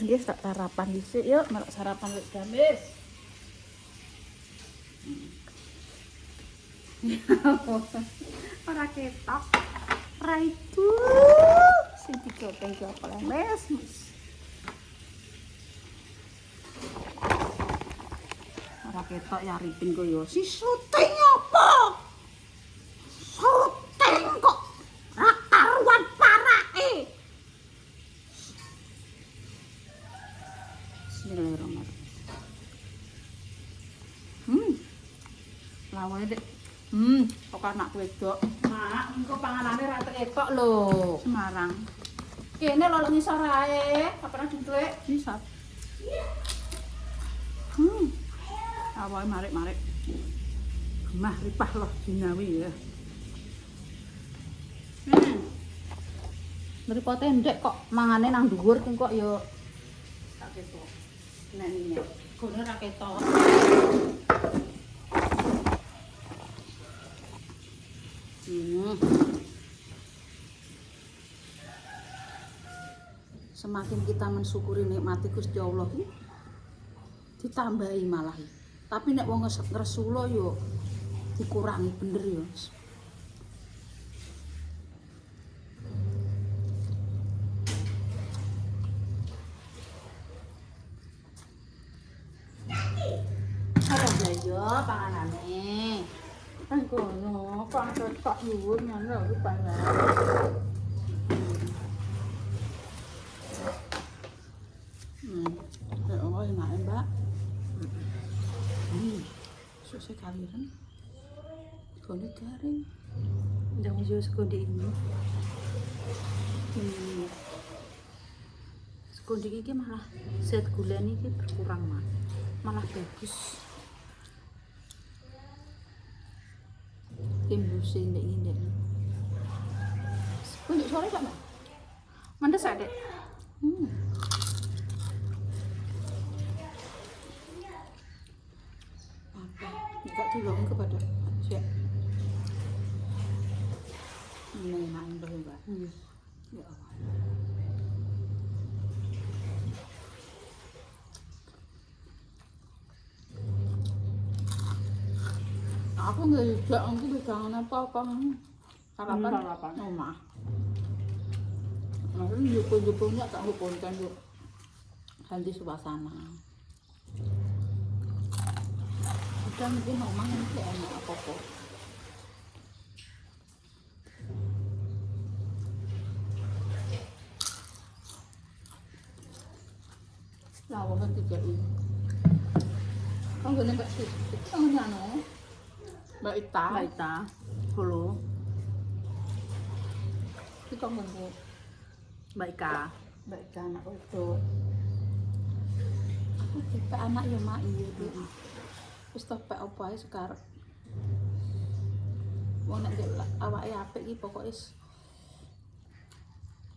Guys, tak sarapan dhisik yuk, melok sarapan wis gamis. Ora ketok. Ora itu. Sing digoteng ki apa les. Ora ketok ya ripin kok yo. Si syuting apa? Syuting kok ra karuan parake. Bismillahirrahmanirrahim. Lawane Dek. Kok anak wedok. Mak, engko panganane ra ketok lho. Semarang. Kene lho ngisor ae. Kapan ditulik? Ngisor. Awake marik-marik. Gemah ripah loh dinawi ya. Mripote ndek kok mangane nang dhuwur kok ya tak ketok. Nek ini. Gone ra ketok. Semakin kita mensyukuri nikmati Gusti Allah ditambahi malah. Tapi nek wong ngresula yo dikurangi bener yo. Apa yo panganane? Kan kono, kok ketok dhuwur ngono lho pangan. Oh, enak Mbak. Susah kalian. Sekondi garing. Jangan jauh sekondi ini. Sekondi ini malah zat gula ini berkurang malah bagus. Timbusin dek ini. Sekondi sore sama. Mana sadek? Enggak tulung kepada siap. Ini enak Mbak. Ya Allah. Aku nggak juga, aku pegangan apa-apa. Sarapan. Omah. Nah, ini jupuk-jupuknya tak hukumkan yuk. Ganti suasana. Udah mungkin omah ini enak apa-apa. Lawangan 3 ini. Kan gini Mbak Siti. Kan gini Mbak Ita. Halo. Itu kan gini Mbak Ika anak itu. Aku tipe anak ya mak iya tuh. Wis topek apa ae sekarang. Wong nek awake apik iki pokoke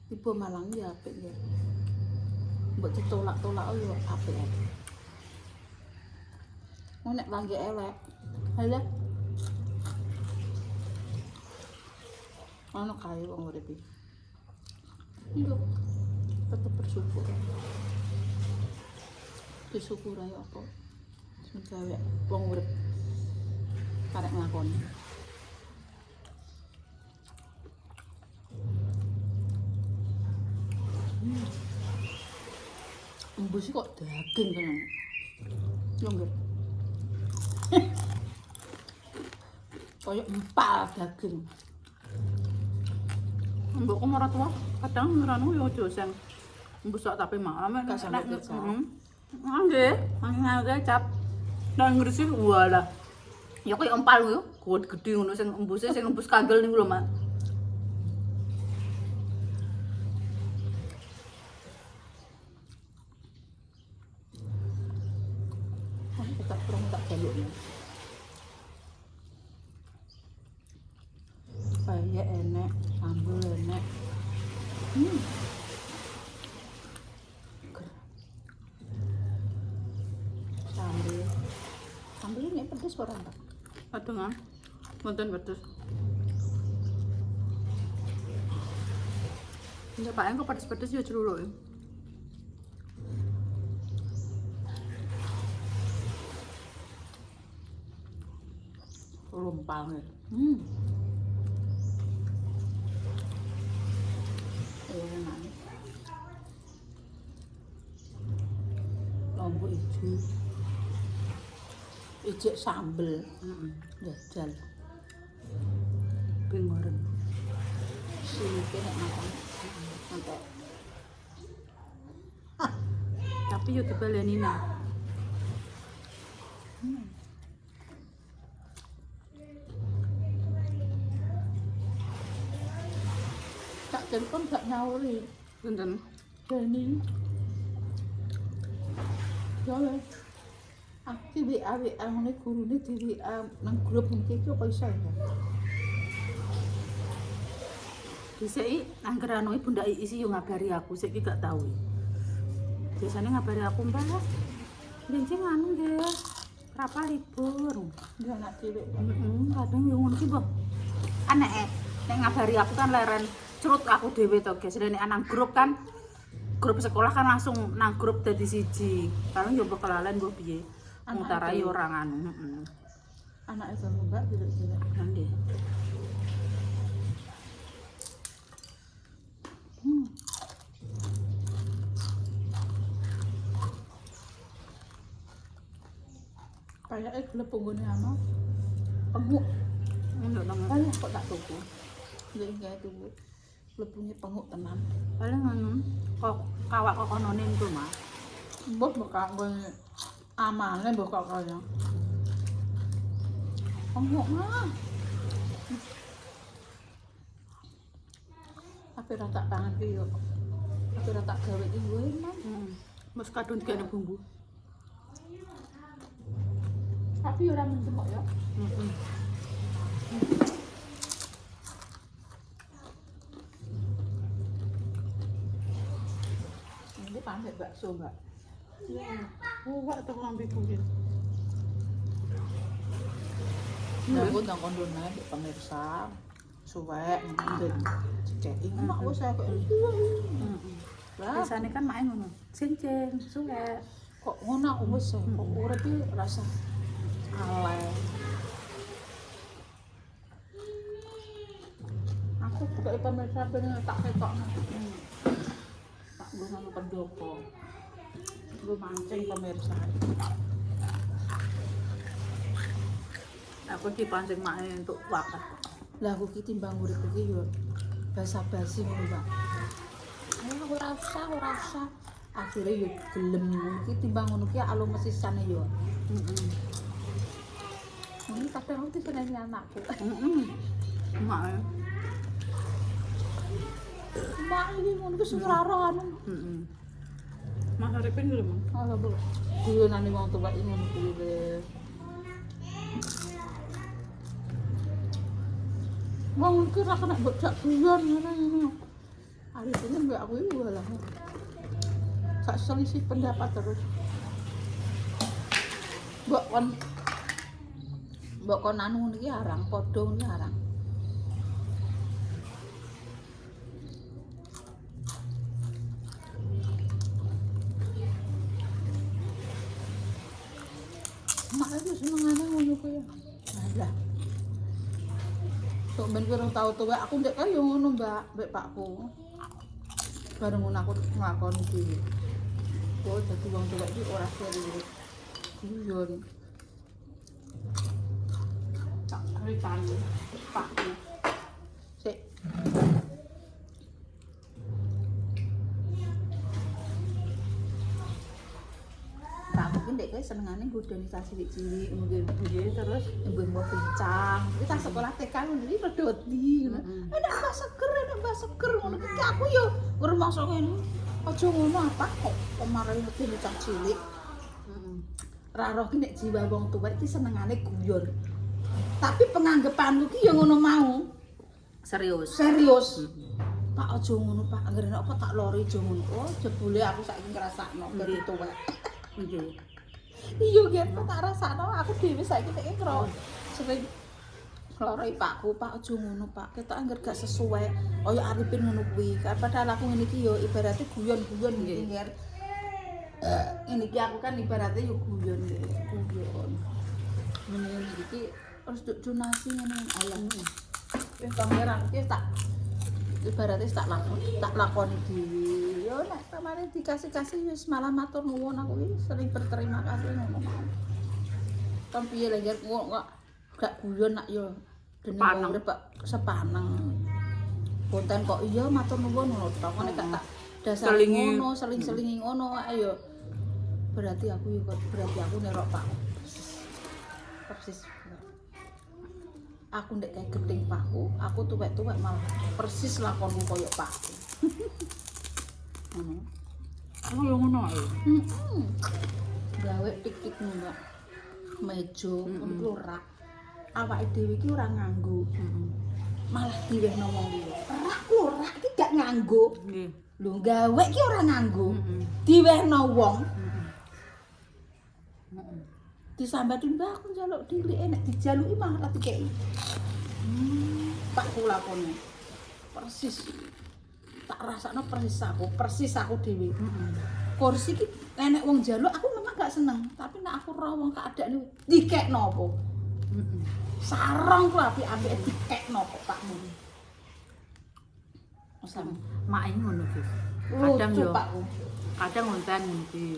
tipe Malang ya apik ya. Mbok ditolak-tolak yo apik ae. Wong nek langge elek. Halah. Ono kae wong urip iki. Yo tetep bersyukur. Disyukur ae apa. Gawe wong urip karek nglakoni. Embus kok daging tenan. Yo nggih. Kayak empal daging. Mbokku ora tua, kadang ngranu yo aja sing embus tapi malam nek nggih, nggih cap. Nang ngresik walah. Ya koyo empal yo, gede ngono sing embuse sing embus kandel niku lho, Mak. Tak perlu tak jaluknya. Kayak enek, sambel enek. Sambel ini pedes ora enggak? Aduh kan, wonten pedes. Ya Pak, engko pedes-pedes ya jeruk. Lumpang. Enak. Lombok ijo. Ijek sambel. Jajal. Bingoren. Silike nek makan. Entek. Tapi yo dibaleni nah. Tak telepon gak nyauri. Punten. Deni. Jole. Aku WA ngene gurune di WA nang grup iki apa iso ya? Diseki angger anu Bunda isi yo ngabari aku, sik gak tau. Biasanya ngabari aku, Mbak. Benjing anu nggih. Berapa libur? Dia anak cilik. Kadang yo ngono ki, Mbah. Aneh, nek ngabari aku kan leren curut aku dhewe to, guys. Nek nang grup kan grup sekolah kan langsung nang grup dadi siji. Paling yo kelalen mbok piye. Antara yo orang anu, Anak itu Mbak cilik-cilik. Nggih. Kayaknya glepung gini ama penguk. Nduk nang Banyak kok tak tuku. Jadi kayak tuku. Glepungnya penguk tenan. paling anu kok kawak kok konone niku, Mas. Mbok buka gue amane mbok kok kaya. Penguk mah. Tapi ra tak pangan ki yo. Tapi ra tak gawe iki gue man. Mas kadung digane bumbu. Tapi ora mendem kok ya. Ini pamit bakso, Mbak. Wak to lambe kuwi. Aku nang kondone mbek pemirsa. Suwek ngene cekeki mak wis kok. Lah, Biasane kan mak ngono. Cincin, suwek. kok ngono aku wis kok urip iki rasa alay. Aku kok pemirsa ben tak ketokno. Tak nggo pendopo. Nggo mancing pemirsa. Aku dipancing mak untuk wakas. Lah aku ki timbang urip iki yo basa-basi ngono, Mbak. Ayo ora usah. Akhire yo gelem ngono ki timbang ngono ki alo mesisane yo. Ini kadang aku diseneni anakku. Mak. Mak ini ngono ki sing ora ora anu. Mas arepin lho, Mang. Ala Bu. Guyonane wong tuwa iki ngono kuwi le. Wong iki ra kena mbok jak guyon ngene. Arepine mbak aku iki walah. Sak selisih pendapat terus. Mbok kon anu ngene iki arang, padha ngene arang. Mak itu senengane ngono kuwi. Lah. Sok ben kurang tau tuwek aku ndek kaya ngono, Mbak, mbek pakku. Bareng ngono aku nglakoni iki. Kok dadi wong tuwek iki ora serius. Guyon. Tak ceritani pakku. Sik. Pakku ki ndek kaya senengane nggodoni cilik-cilik mungkin Nggih, terus mbah pincang. Iki tak sekolah TK ngono iki pedoti ngono. Enak Mbak seger ngono iki aku yo ngrumangsa ngene. Aja ngono apa kok kemarin ngene cah cilik. Ra roh ki nek jiwa wong tuwek iki senengane guyon. Tapi penganggepanku ki yo ngono mau. serius. Pak aja ngono Pak, anggere apa tak lori aja ngono. Oh, jebule aku saiki ngrasakno dari tuwek. Nggih. Iya nggih, tak rasakno aku dhewe saiki nek ngro. Sering loro Pakku, Pak aja ngono Pak. Ketok angger gak sesuai kaya Arifin ngono kuwi. Padahal aku ngene iki yo ibaratnya guyon-guyon nggih. Ini iki aku kan ibaratnya yo guyon nggih, guyon. Ngene iki terus donasi ngene ayam. Wis pangeran iki tak ibaratnya tak lakoni dhewe. Yo nek kemarin dikasih-kasih wis malah matur nuwun aku iki sering berterima kasih ngono. Kan piye lho yer kok gak guyon nak yo dening urip sepaneng. Konten kok iya matur nuwun ngono to. Nek tak dasar ngono, seling-selingi ngono ayo. Berarti aku nerok Pak. Persis. Aku ndek kayak gedeng Pakku, aku tuwek-tuwek malah persis lakonku koyo Pakku. Ngono. Oh, yo ngono ae. Gawe tik-tik ngono. Meja, rak. Awake dhewe iki ora nganggo. Malah diwehno wong liya. Rak iki gak nganggo. Nggih. Lho gawe iki ora nganggo. Diwehno wong. Disambatin mbah aku njaluk dilike nek dijaluki malah dikeki. Tak kulakone. Persis. Tak rasakno persis aku dhewe. Kursi iki nek wong njaluk aku memang gak seneng, tapi nek aku ro wong keadaan dikekno apa? Sarong ku apik-apike dikekno kok Pakmu. Osam Mak ini ngono Gus. Kadang ngonten iki.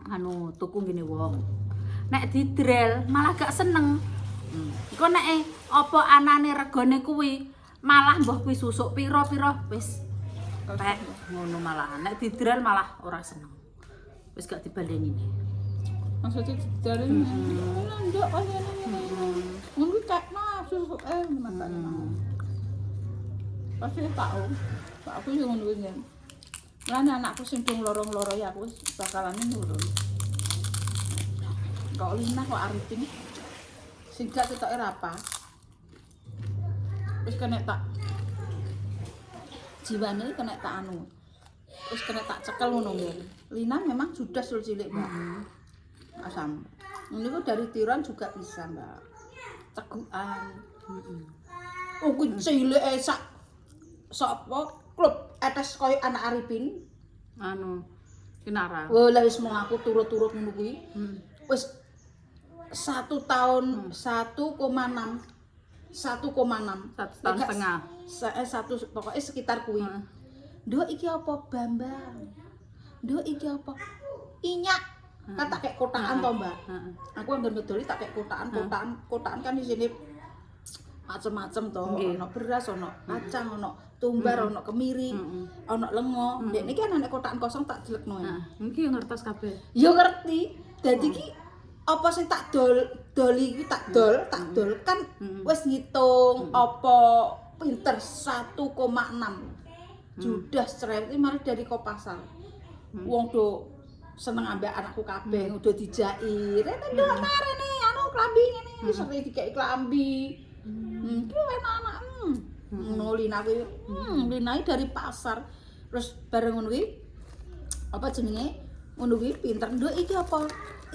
Anu tuku ngene wong. Nek didrel malah gak seneng. Iku nek apa anane regane kuwi malah mbah kuwi susuk pira-pira wis tek ngono malah. Nek didrel malah ora seneng. Wis gak dibaleni. Maksudnya dari ndok kaya ngene. Ngono tekno susuk matane. Pasti aku yo ngono kuwi. Lan anakku sing ping loro-loro ya aku bakalan nurun. Kok Lina kok Arifin sing gak ketoke rapas. Wis kena tak jiwane kena tak anu. Wis kena tak cekel ngono nggih. Lina memang judas sul cilik, Mbak. Asam. Niku dari tiruan juga bisa, Mbak. Tegukan. Oh, ku cilik sak sapa klub etes koyo anak Arifin. Anu kinara. Oh, lah wis mung aku turut-turut ngono kuwi. Wis 1 tahun 1,6 tahun setengah. Pokoknya sekitar kuwi. Nduk iki apa Bambang? Nduk iki apa? Inyak. Kan tak kayak kotakan to, Mbak. Aku anggar ngedoli tak kayak kotakan kan di sini macem-macem to, ono beras, ono kacang, ono tumbar, ono kemiri, ono lengo. Ndek niki ana nek kotakan kosong tak jelekno. Niki ngertos kabeh. Ya ngerti. Dadi ki apa sing tak doli iki tak dol kan wis ngitung apa pinter 1,6 judas cerewet mari dari Kopasar. Wong do seneng ambek anakku kabeh udah dijair. Ndok marene anu klambi ngene sering dikeki klambi. Ki enak-enak. Ngono Lina kuwi. Lina dari pasar. Terus bareng ngono kuwi apa jenenge? Ngono kuwi pinter. Nduk iki apa?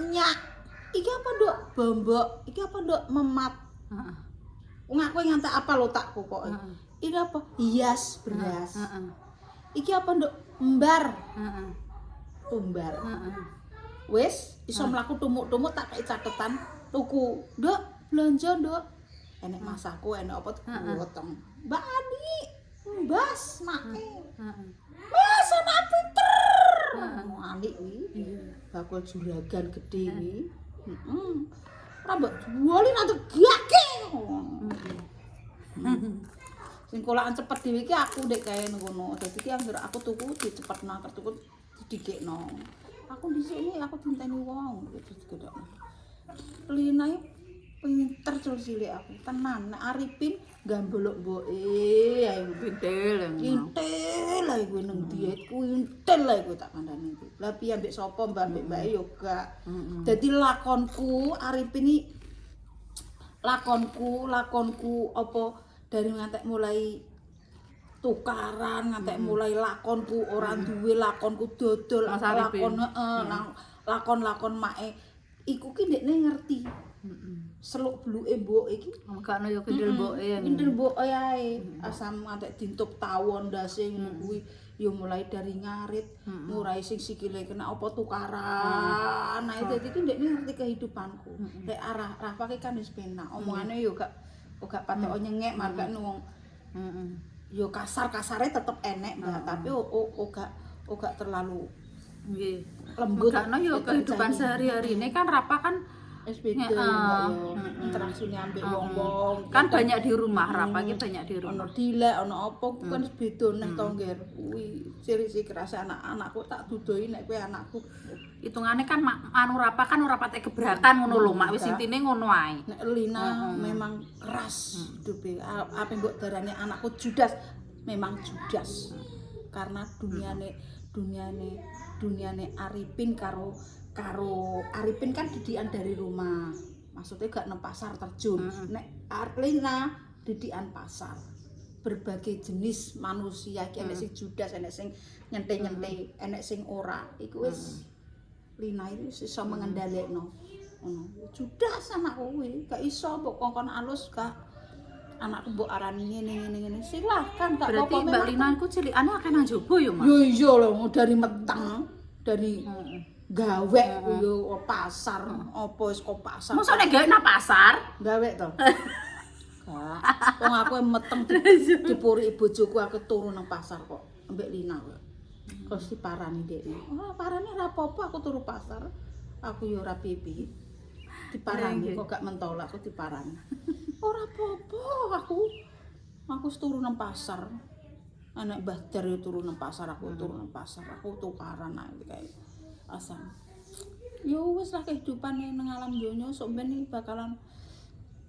Nyak. Iki apa, Nduk? Bombok. Iki apa, Nduk? Memat. Heeh. Wong aku ngantek apa lo tak pokoke. Ini apa? Hias beras. Iki apa, Nduk? Embar. Tumbar. Wis iso mlaku tumuk-tumuk tak kei catetan tuku. Nduk, belanja, Nduk. Enek masaku, enek apa gotong. Mbak Adi, mbas make. Mas anak pinter. Anik kuwi. Bakul juragan gedhe kuwi. Ora mbok juali nanti gake. Sing kolakan cepet dhewe iki aku ndek kae ngono. Dadi iki anggere aku tuku dicepetno, tuku didikekno. Aku dhisik aku dinteni wong gitu digedhekno. Lina pinter cilik aku tenan. Nek Arifin gambolok mboke ae Pintel. intel ae kuwi nang diet kuwi intel ae kuwi tak kandhani iki. Lah piye ambek sapa mbak mbake yo gak. Dadi lakonku Arifin iki lakonku apa dari ngantek mulai tukaran ngantek mulai lakonku ora duwe lakonku dodol lakon make iku ki ndekne ngerti. Seluk bluke mbok iki Makane yo kendel mboke. Kendel mboke ae. Asam ngantek dintup tawon ndase ngono kuwi yo mulai dari ngarit, ngurai sing sikile kena apa tukaran. Nah, dadi iki ndekne ngerti kehidupanku. Nek arah Rafa ki kan wis penak. Omongane yo gak patok nyengek margane wong. Yo kasar-kasare tetep enek, Mbak, tapi ora terlalu Nggih. lembut. Karena yo kehidupan sehari-hari ini kan Rapa kan wis beda yo interaksine ambek wong-wong. Kan banyak di rumah, Rapa ki banyak di Ono rumah. dilek, ono apa kan wis beda neh to ngger. Kuwi ciri-ciri kerasa anak-anakku tak dudoi nek kowe anakku. Hitungane kan anu Rapa kan ora patek gebrakan ngono lho, Mak. Wis intine ngono ae. Nek Lina memang keras hidupe. Apa mbok darane anakku judas, memang judas. Karena duniane Arifin karo Arifin kan didikan dari rumah. Maksudnya gak nang pasar terjun. Nek Arlina didikan pasar. Berbagai jenis manusia iki enek sing judas, enek sing nyente-nyente, enek sing ora. Iku wis Lina itu iso mengendalekno. Ngono. Judas anakku kuwi, gak iso mbok kongkon alus gak anakku mbok arani ngene. Silahkan gak apa-apa. Berarti Mbak Lina iku cilikane akeh nang jobo ya, Mak? Yo iya lho, dari meteng, dari gawe yo pasar, apa wis kok pasar. Mosok nek gawe nang pasar? Gawe to. Gak. Wong aku meteng dipuri bojoku aku turu nang pasar kok ambek Lina kok. Terus diparani dekne. Oh, parani ora apa-apa aku turu pasar. Aku yo ora pipi. Diparani kok gak mentol aku diparani. Ora apa-apa aku. Aku turu nang pasar. Anak Mbah Dar yo turu nang pasar, aku turu nang pasar. Aku tukaran ae kae. Asam. Yo wis lah kehidupan ning alam donya sok ben iki bakalan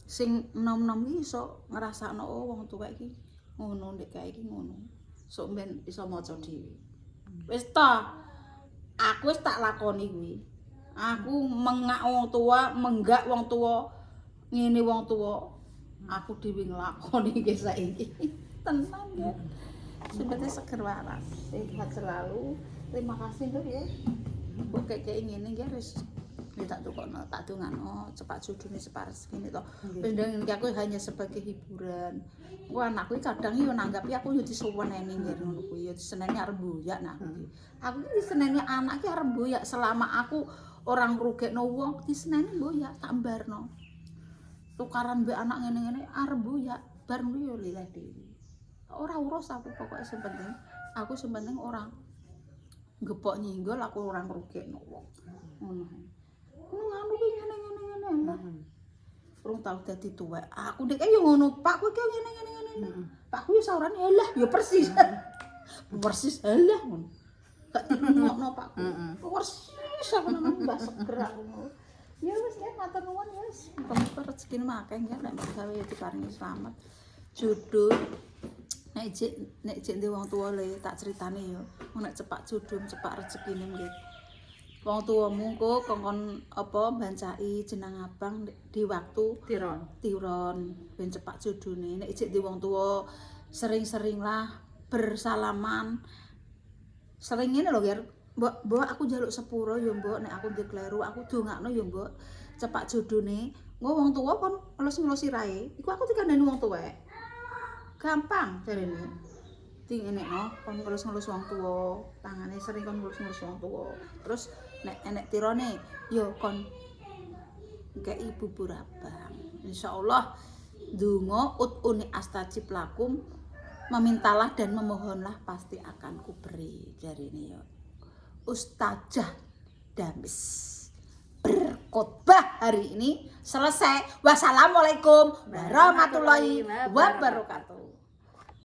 sing enom-enom iki iso ngrasakno wong tuwek iki ngono ndek kae iki ngono. Sok ben iso maca dhewe. Wis ta. Aku wis tak lakoni kuwi. Aku mengak wong tua, menggak wong tua, ngene wong tua. Aku dhewe nglakoni iki saiki. Tenang ya. Sebenarnya seger waras. Sehat selalu. Terima kasih Nduk ya. Kok kayak ngene iki wis tak tukokno, tak dongano cepat judune cepat rezekine to. Pendang iki aku hanya sebagai hiburan. Wah anakku kadang yo nanggapi aku yo disuweneni ngene ngono kuwi yo diseneni arep boyak nah aku. Aku iki diseneni anak iki arep boyak selama aku orang ngrugekno wong diseneni boyak tak mbarno. Tukaran mbek anak ngene-ngene arep boyak bar ngono yo lileh dhewe. Ora urus aku pokoknya sing penting aku sing penting orang gepok nyinggol aku orang ngrugekno wong. Ngono. Ngono ki ngene. Urung tau dadi tuwek. Aku ndek yo ngono, Pak kowe ki ngene. Pak kuwi saurane lah yo persis. Persis lah ngono. Gak dirungokno Pak. Persis aku nang mbah seger aku. Ya wis ya matur nuwun ya wis. Muga rezekine akeh ya nek gawe diparingi slamet. Jodoh nek jek wong tuwa le tak critani yo. Nek cepak jodoh, cepak rezekine nggih. Wong tuamu kok kongkon apa bancai jeneng abang di waktu tiron ben cepak jodone nek jek di wong tua sering-sering lah bersalaman sering ngene lho ya mbok aku njaluk sepuro ya mbok nek aku ndek kleru aku dongakno ya mbok cepak jodone wong tua kon ngelus-ngelus sirahe iku aku dikandani wong tuwek gampang jarene dingenekno kon ngelus-ngelus wong tuwa tangane sering kon ngelus-ngelus wong tuwa terus nek enek tirone yo kon kei bubur abang insyaallah donga utuni astajib lakum memintalah dan memohonlah pasti akan kuberi jarine yo Ustazah Damis berkhotbah hari ini selesai wassalamualaikum warahmatullahi wabarakatuh.